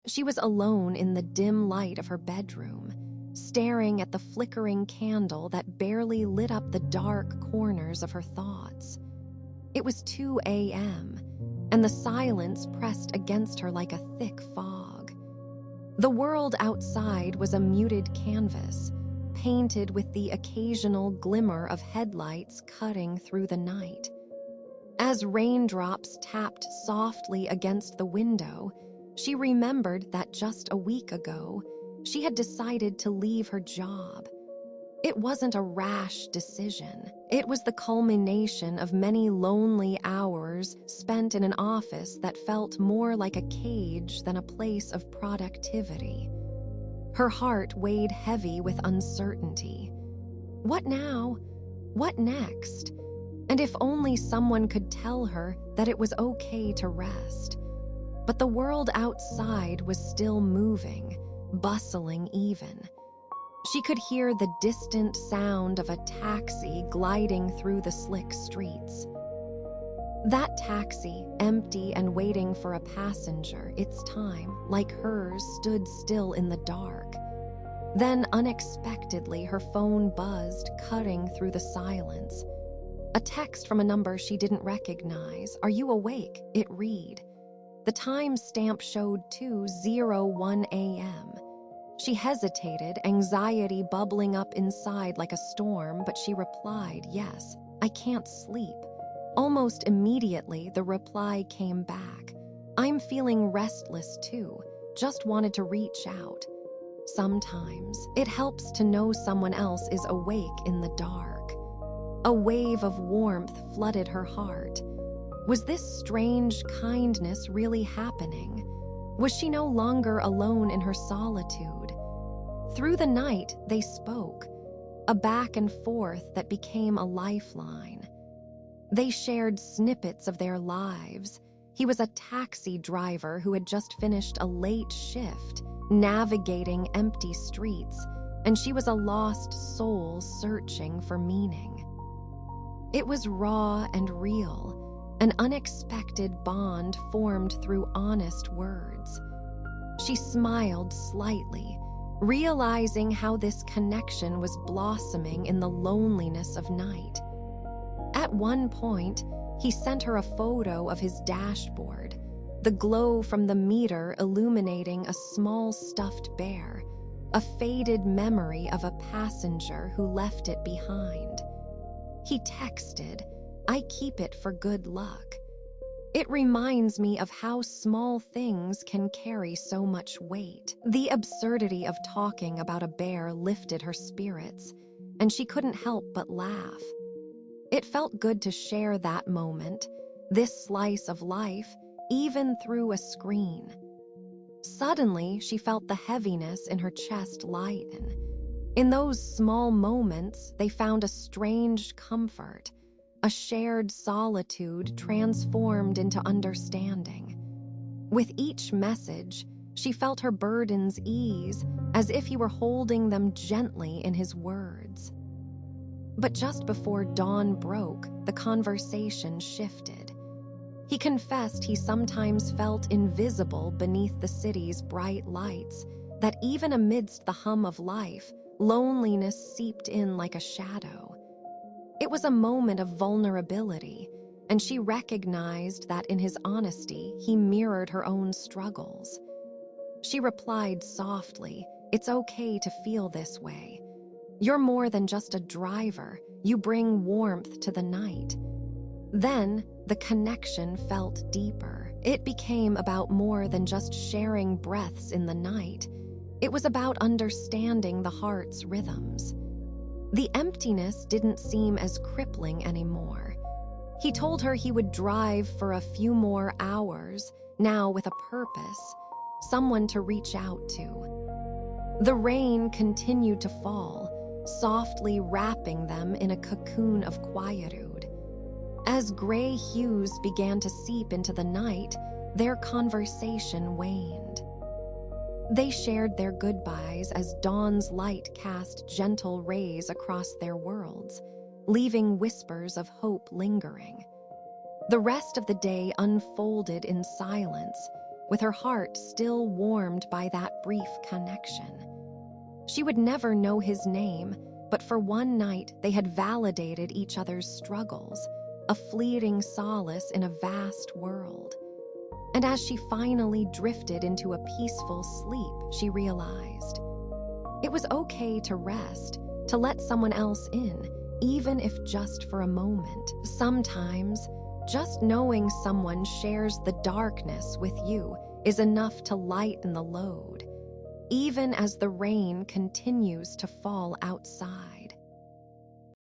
She was alone in the dim light of her bedroom, staring at the flickering candle that barely lit up the dark corners of her thoughts. It was 2 a.m., and the silence pressed against her like a thick fog. The world outside was a muted canvas, painted with the occasional glimmer of headlights cutting through the night. As raindrops tapped softly against the window, she remembered that just a week ago, she had decided to leave her job. It wasn't a rash decision. It was the culmination of many lonely hours spent in an office that felt more like a cage than a place of productivity. Her heart weighed heavy with uncertainty. What now? What next? And if only someone could tell her that it was okay to rest. But the world outside was still moving, bustling even. She could hear the distant sound of a taxi gliding through the slick streets. That taxi, empty and waiting for a passenger, its time, like hers, stood still in the dark. Then, unexpectedly, her phone buzzed, cutting through the silence. A text from a number she didn't recognize. "Are you awake?" it read. The time stamp showed 2:01 a.m. She hesitated, anxiety bubbling up inside like a storm, but she replied, "Yes, I can't sleep." Almost immediately, the reply came back. "I'm feeling restless too, just wanted to reach out." Sometimes it helps to know someone else is awake in the dark. A wave of warmth flooded her heart. Was this strange kindness really happening? Was she no longer alone in her solitude? Through the night, they spoke, a back and forth that became a lifeline. They shared snippets of their lives. He was a taxi driver who had just finished a late shift, navigating empty streets, and she was a lost soul searching for meaning. It was raw and real, an unexpected bond formed through honest words. She smiled slightly, realizing how this connection was blossoming in the loneliness of night. At one point, he sent her a photo of his dashboard, the glow from the meter illuminating a small stuffed bear, a faded memory of a passenger who left it behind. He texted, "I keep it for good luck. It reminds me of how small things can carry so much weight." The absurdity of talking about a bear lifted her spirits, and she couldn't help but laugh. It felt good to share that moment, this slice of life, even through a screen. Suddenly, she felt the heaviness in her chest lighten. In those small moments, they found a strange comfort, a shared solitude transformed into understanding. With each message, she felt her burdens ease, as if he were holding them gently in his words. But just before dawn broke, the conversation shifted. He confessed he sometimes felt invisible beneath the city's bright lights, that even amidst the hum of life, loneliness seeped in like a shadow. It was a moment of vulnerability, and she recognized that in his honesty, he mirrored her own struggles. She replied softly, "It's okay to feel this way. You're more than just a driver, you bring warmth to the night." Then, the connection felt deeper. It became about more than just sharing breaths in the night. It was about understanding the heart's rhythms. The emptiness didn't seem as crippling anymore. He told her he would drive for a few more hours, now with a purpose, someone to reach out to. The rain continued to fall, softly wrapping them in a cocoon of quietude. As gray hues began to seep into the night, their conversation waned. They shared their goodbyes as dawn's light cast gentle rays across their worlds, leaving whispers of hope lingering. The rest of the day unfolded in silence, with her heart still warmed by that brief connection. She would never know his name, but for one night they had validated each other's struggles, a fleeting solace in a vast world. And as she finally drifted into a peaceful sleep, she realized it was okay to rest, to let someone else in, even if just for a moment. Sometimes, just knowing someone shares the darkness with you is enough to lighten the load, even as the rain continues to fall outside.